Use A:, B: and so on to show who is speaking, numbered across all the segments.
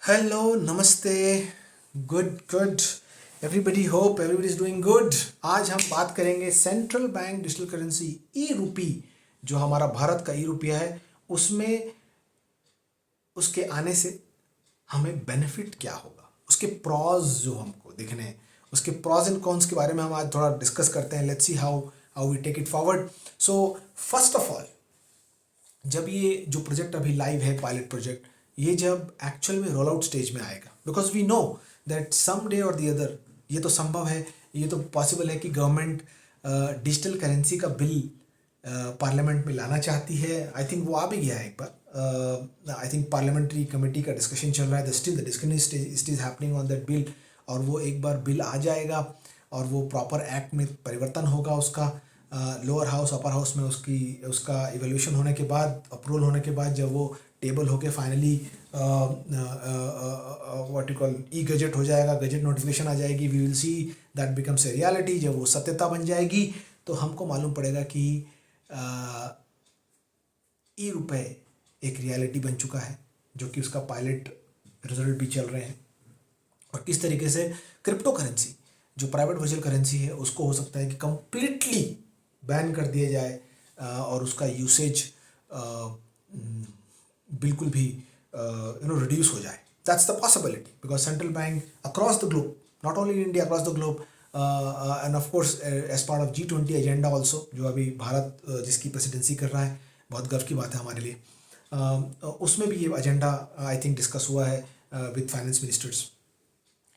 A: Hello नमस्ते good good everybody hope everybody is doing good. आज हम बात करेंगे सेंट्रल बैंक डिजिटल करेंसी ई रूपी, जो हमारा भारत का ई रुपया है, उसमें उसके आने से हमें बेनिफिट क्या होगा, उसके प्रॉज जो हमको दिखने हैं, उसके प्रॉज एंड कॉन्स के बारे में हम आज थोड़ा डिस्कस करते हैं। Let's see how how we take it forward. So first of all, जब ये जो प्रोजेक्ट अभी लाइव है, पायलट प्रोजेक्ट, ये जब एक्चुअल में रोल आउट स्टेज में आएगा, because we know that some day or the other ये तो संभव है, ये तो पॉसिबल है कि गवर्नमेंट डिजिटल करेंसी का बिल पार्लियामेंट में लाना चाहती है। आई थिंक वो आ भी गया है एक बार। आई थिंक पार्लियामेंट्री कमेटी का डिस्कशन चल रहा है, still the discussion stage is happening on that bill. और वो एक बार बिल आ जाएगा और वो प्रॉपर एक्ट में परिवर्तन होगा उसका, लोअर हाउस अपर हाउस में उसका इवोल्यूशन होने के बाद, अप्रूवल होने के बाद, जब वो टेबल होके finally what you call e gazette हो जाएगा, गजट नोटिफिकेशन आ जाएगी, we will see that becomes a reality. जब वो सत्यता बन जाएगी तो हमको मालूम पड़ेगा कि ई रुपए एक रियलिटी बन चुका है, जो कि उसका पायलट रिजल्ट भी चल रहे हैं। और किस तरीके से क्रिप्टो करेंसी, जो प्राइवेट वर्चुअल करेंसी है, उसको हो सकता है कि कंप्लीटली बैन कर दिया जाए और उसका यूसेज बिल्कुल भी रिड्यूस हो जाए। That's the possibility, because central bank across the globe, not only India, across the globe, and of course as part of G20 agenda also, जो अभी भारत जिसकी प्रेसिडेंसी कर रहा है, बहुत गर्व की बात है हमारे लिए। उसमें भी ये एजेंडा आई थिंक डिस्कस हुआ है with finance ministers,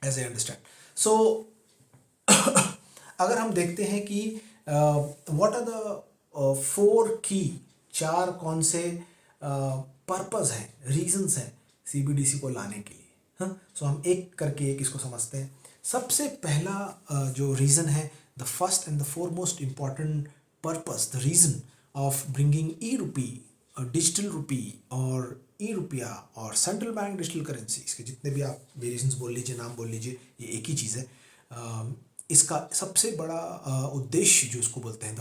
A: as I understand. So अगर हम देखते हैं कि व्हाट आर द फोर की, चार कौन से पर्पस हैं, रीजंस हैं CBDC को लाने के लिए, हाँ। सो हम एक करके एक इसको समझते हैं। सबसे पहला जो रीज़न है, the first and the foremost important purpose, the reason of bringing e rupee, digital रूपी और ई रुपया और सेंट्रल बैंक डिजिटल करेंसी, इसके जितने भी आप वेरिएशंस बोल लीजिए, नाम बोल लीजिए, ये एक ही चीज़ है। इसका सबसे बड़ा उद्देश्य जो इसको बोलते हैं, the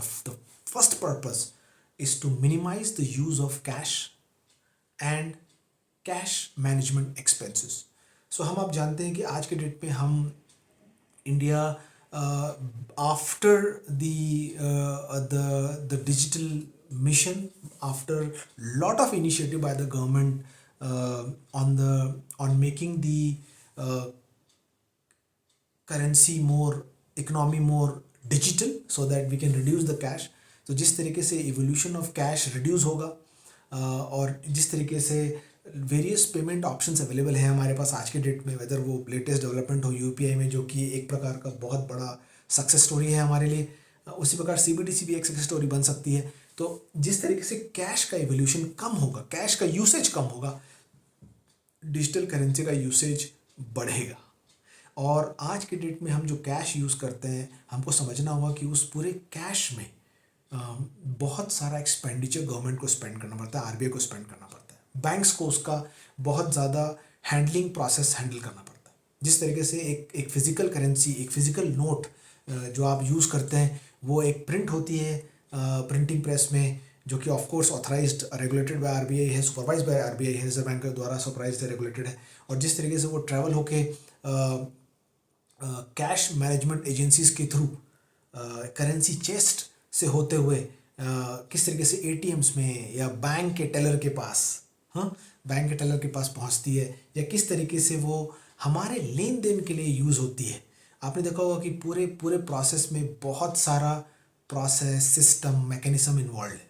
A: first purpose is to minimise the use of cash and cash management expenses. So हम आप जानते हैं कि आज के डेट में हम India, after the digital mission, after lot of initiative by the government on making the currency more, economy more digital, so that we can reduce the cash. तो जिस तरीके से evolution of cash reduce होगा और जिस तरीके से various payment options available हैं हमारे पास आज के डेट में, वेदर वो लेटेस्ट डेवलपमेंट हो UPI में, जो कि एक प्रकार का बहुत बड़ा सक्सेस स्टोरी है हमारे लिए, उसी प्रकार CBDC भी एक सक्सेस स्टोरी बन सकती है। तो जिस तरीके से कैश का इवोल्यूशन कम होगा, कैश का यूसेज कम होगा, डिजिटल करेंसी का यूसेज बढ़ेगा। और आज के डेट में हम जो कैश यूज़ करते हैं, हमको समझना होगा कि उस पूरे कैश में बहुत सारा एक्सपेंडिचर गवर्नमेंट को स्पेंड करना पड़ता है, RBI को स्पेंड करना पड़ता है, बैंक्स को उसका बहुत ज़्यादा हैंडलिंग प्रोसेस हैंडल करना पड़ता है। जिस तरीके से एक फिज़िकल करेंसी, एक फिज़िकल नोट जो आप यूज़ करते हैं, वो एक प्रिंट होती है प्रिंटिंग प्रेस में, जो कि of course authorised, regulated by RBI है, सुपरवाइज्ड बाय RBI है, रिजर्व बैंक के द्वारा सुपरवाइज्ड है, रेगुलेटेड है। और जिस तरीके से वो ट्रैवल होके कैश मैनेजमेंट एजेंसीज के थ्रू करेंसी चेस्ट से होते हुए किस तरीके से ATMs में या बैंक के टेलर के पास, हाँ, बैंक के टेलर के पास पहुंचती है, या किस तरीके से वो हमारे लेन देन के लिए यूज़ होती है। आपने देखा होगा कि पूरे पूरे प्रोसेस में बहुत सारा process, system, mechanism involved.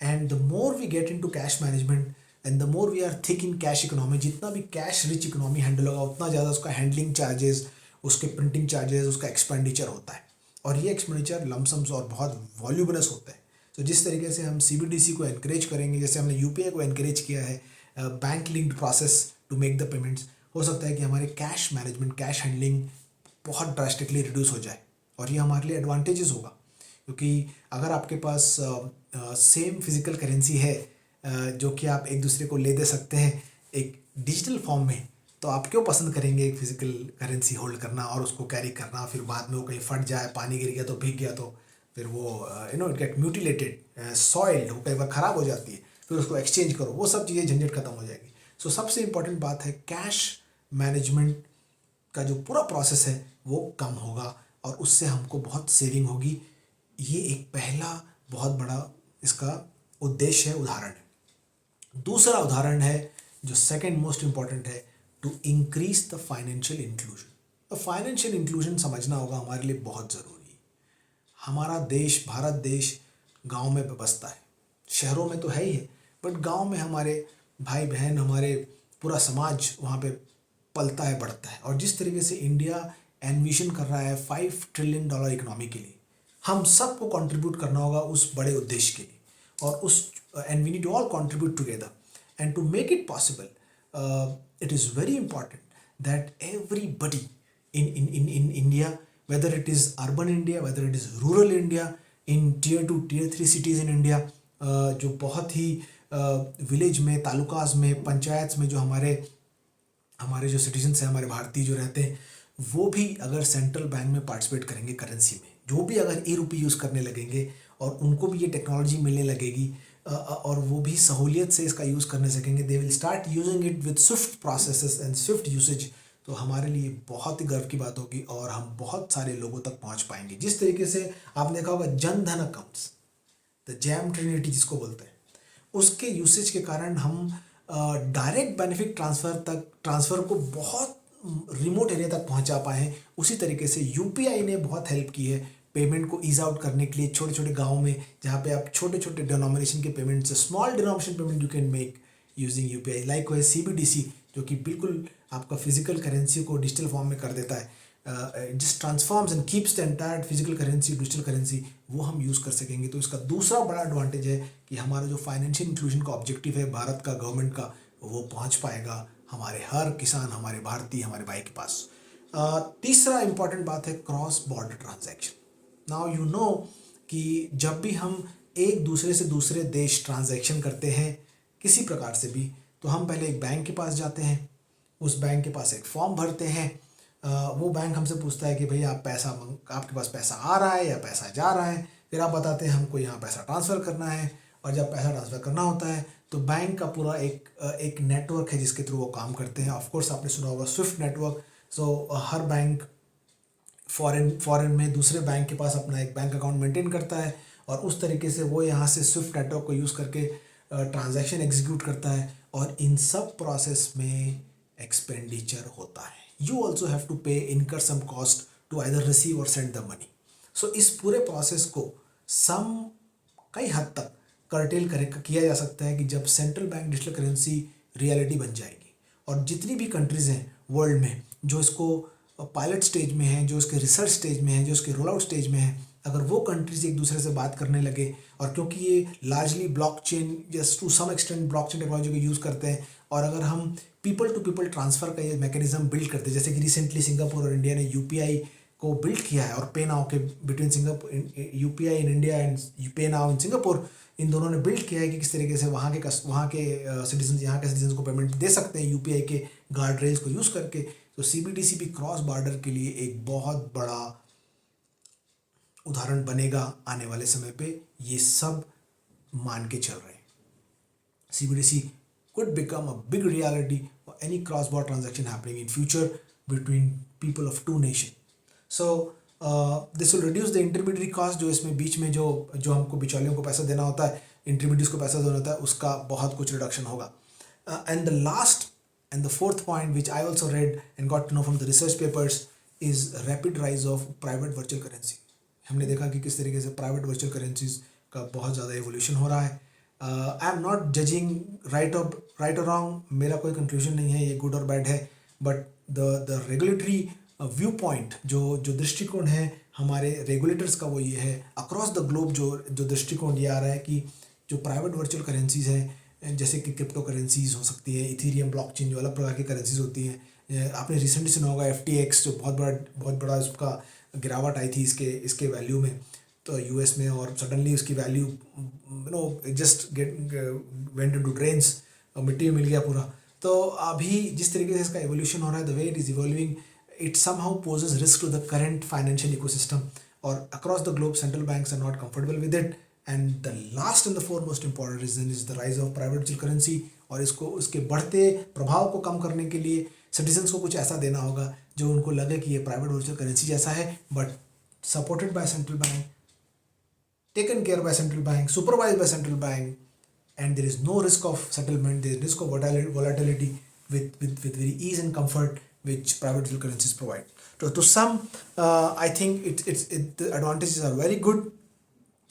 A: And the more we get into cash management and the more we are thick in cash economy, जितना भी cash rich economy handle होगा, उतना ज़्यादा उसका handling charges, उसके printing charges, उसका expenditure होता है। और ये expenditure लमसम्स और बहुत voluminous होता है। तो जिस तरीके से हम CBDC को encourage करेंगे, जैसे हमने UPI को encourage किया है, bank linked process to make the payments, हो सकता है कि हमारे cash management, cash handling बहुत drastically reduce हो जाए, और ये हमारे लिए advantages होगा। क्योंकि अगर आपके पास सेम फिज़िकल करेंसी है जो कि आप एक दूसरे को ले दे सकते हैं एक डिजिटल फॉर्म में, तो आप क्यों पसंद करेंगे एक फिज़िकल करेंसी होल्ड करना और उसको कैरी करना, फिर बाद में वो कहीं फट जाए, पानी गिर गया तो भीग गया तो फिर वो इट गेट म्यूटिलेटेड, सॉइल्ड, वो कई बार ख़राब हो जाती है, फिर उसको एक्सचेंज करो, वो सब चीज़ें झंझट खत्म हो जाएगी। सो सबसे इम्पोर्टेंट बात है कैश मैनेजमेंट का जो पूरा प्रोसेस है वो कम होगा और उससे हमको बहुत सेविंग होगी। ये एक पहला बहुत बड़ा इसका उद्देश्य है, उदाहरण है। दूसरा उदाहरण है जो सेकंड मोस्ट इम्पॉर्टेंट है, to increase the financial inclusion. तो फाइनेंशियल इंक्लूजन समझना होगा हमारे लिए बहुत ज़रूरी है। हमारा देश, भारत देश गांव में बसता है, शहरों में तो है ही है, बट गांव में हमारे भाई बहन, हमारे पूरा समाज वहाँ पे पलता है, बढ़ता है। और जिस तरीके से इंडिया एनविजन कर रहा है $5 ट्रिलियन इकोनॉमी के लिए, हम सबको कंट्रीब्यूट करना होगा उस बड़े उद्देश्य के लिए, और उस and we need to all contribute together and to make it possible it is very important that everybody in India, whether it is urban India, whether it is rural India, in tier 2 tier 3 cities in India, जो बहुत ही village में, तालुकाज में, पंचायत में जो हमारे जो citizens हैं, हमारे भारतीय जो रहते हैं, वो भी अगर सेंट्रल बैंक में पार्टिसिपेट करेंगे करेंसी में, जो भी अगर ई-रुपी यूज़ करने लगेंगे और उनको भी ये टेक्नोलॉजी मिलने लगेगी और वो भी सहूलियत से इसका यूज़ करने सकेंगे, they will start using it with Swift processes and Swift usage, तो हमारे लिए बहुत ही गर्व की बात होगी और हम बहुत सारे लोगों तक पहुंच पाएंगे। जिस तरीके से आपने देखा होगा Jan Dhan accounts, the jam Trinity जिसको बोलते हैं, उसके यूसेज के कारण हम डायरेक्ट बेनिफिट ट्रांसफ़र को बहुत रिमोट एरिया तक पहुंचा पाए हैं। उसी तरीके से यूपीआई ने बहुत हेल्प की है पेमेंट को ईज आउट करने के लिए छोटे छोटे गाँव में, जहाँ पे आप छोटे छोटे डिनोमिनेशन के पेमेंट से, small denomination payment you can make using UPI. Like है सीबीडीसी, जो कि बिल्कुल आपका फिजिकल करेंसी को डिजिटल फॉर्म में कर देता है, just transforms and keeps the entire physical currency digital currency, वो हम यूज़ कर सकेंगे। तो इसका दूसरा बड़ा एडवांटेज है कि हमारा जो फाइनेंशियल इंक्लूजन का ऑब्जेक्टिव है भारत का, गवर्नमेंट का, वो पहुंच पाएगा हमारे हर किसान, हमारे भारतीय, हमारे भाई के पास। तीसरा इंपॉर्टेंट बात है cross border transaction. Now you know कि जब भी हम एक दूसरे से दूसरे देश ट्रांजैक्शन करते हैं किसी प्रकार से भी, तो हम पहले एक बैंक के पास जाते हैं, उस बैंक के पास एक फॉर्म भरते हैं, वो बैंक हमसे पूछता है कि भाई आपके पास पैसा आ रहा है या पैसा जा रहा है, फिर आप बताते हैं हमको यहाँ पैसा ट्रांसफ़र करना है, और जब पैसा ट्रांसफ़र करना होता है तो बैंक का पूरा एक नेटवर्क है जिसके थ्रू वो काम करते हैं। ऑफ कोर्स आपने सुना होगा स्विफ्ट नेटवर्क। सो हर बैंक फॉरेन में दूसरे बैंक के पास अपना एक बैंक अकाउंट मेंटेन करता है, और उस तरीके से वो यहाँ से स्विफ्ट नेटवर्क को यूज़ करके ट्रांजैक्शन एग्जीक्यूट करता है, और इन सब प्रोसेस में एक्सपेंडिचर होता है। You also have to incur some cost to either receive or send the money. So इस पूरे प्रोसेस को कई हद तक कर्टेल किया जा सकता है कि जब central bank digital currency reality बन जाएगी, और जितनी भी कंट्रीज़ हैं वर्ल्ड में जो इसको पायलट स्टेज में हैं, जो इसके रिसर्च स्टेज में हैं, जो इसके रोल आउट स्टेज में हैं, अगर वो कंट्रीज एक दूसरे से बात करने लगे, और क्योंकि ये largely blockchain just to some extent blockchain technology को यूज़ करते हैं, और अगर हम पीपल टू पीपल ट्रांसफ़र का ये मैकेनिज्म बिल्ड करते हैं, जैसे कि रिसेंटली सिंगापुर और इंडिया ने यूपीआई को बिल्ड किया है, और पे नाउ के between Singapore, UPI in India and पे नाउ इन सिंगापुर, इन दोनों ने बिल्ड किया है कि किस तरीके से वहाँ के सिटीजन, यहाँ के सिटीजन को पेमेंट दे सकते हैं यूपीआई के गार्ड रेल्स को यूज़ करके। तो सीबीडीसी भी क्रॉस बॉर्डर के लिए एक बहुत बड़ा उदाहरण बनेगा आने वाले समय पे। ये सब मान के चल रहे हैं, CBDC could become a big reality for any cross-border transaction happening in future between people of two nations. So this will reduce the intermediary cost, जो इसमें बीच में जो हमको बिचौलियों को पैसा देना होता है, इंटरमीडिएट्स को पैसा देना होता है, उसका बहुत कुछ रिडक्शन होगा। And the last and the fourth point which I also read and got to know from the research papers is rapid rise of private virtual currency. हमने देखा कि किस तरीके से प्राइवेट वर्चुअल करेंसीज का बहुत ज़्यादा एवोल्यूशन हो रहा है। I am not judging right और रॉन्ग, मेरा कोई कंक्लूजन नहीं है ये गुड और बैड है, but the regulatory view point, जो दृष्टिकोण है हमारे रेगुलेटर्स का, वो ये है अक्रॉस द ग्लोब, जो दृष्टिकोण ये आ रहा है कि जो प्राइवेट वर्चुअल करेंसीज हैं, जैसे कि क्रिप्टो करेंसीज हो सकती है, इथीरियम, ब्लॉकचेन, जो अलग प्रकार की करेंसीज होती हैं। आपने रिसेंटली सुना होगा FTX, जो बहुत बड़ा उसका गिरावट आई थी इसके वैल्यू में, तो यूएस में, और सडनली उसकी value just went into drains, मिट्टी में मिल गया पूरा। तो अभी जिस तरीके से इसका एवोल्यूशन हो रहा है, the way it is evolving, it somehow poses risk to the current financial ecosystem, or across the globe central banks are not comfortable with it. And the last and the foremost important reason is the rise of private digital currency, और उसके बढ़ते प्रभाव को कम करने के लिए citizens को कुछ ऐसा देना होगा जो उनको लगे कि ये प्राइवेट वर्चुअल करेंसी जैसा है, but supported by central bank, taken care by central bank, supervised by central bank, and there is no risk of settlement, there is risk of volatility with very ease and comfort which private virtual currencies provide. So to some, I think the advantages are very good.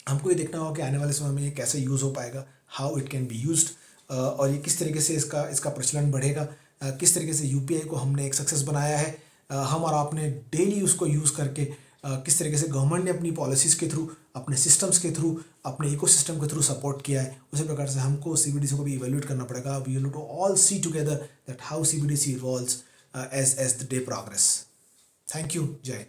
A: हमको ये देखना होगा कि आने वाले समय में ये कैसे यूज़ हो पाएगा, how it can be used, और ये किस तरीके से इसका प्रचलन बढ़ेगा, किस तरीके से यूपीआई को हमने एक सक्सेस बनाया है, हम और आपने डेली उसको यूज़ करके किस तरीके से गवर्नमेंट ने अपनी पॉलिसीज़ के थ्रू, अपने सिस्टम्स के थ्रू, अपने इकोसिस्टम के थ्रू सपोर्ट किया है, उसी प्रकार से हमको सीबीडीसी को भी इवेल्यूएट करना पड़ेगा. We will to all see together that how CBDC evolves as the day progress. Thank you. Jai.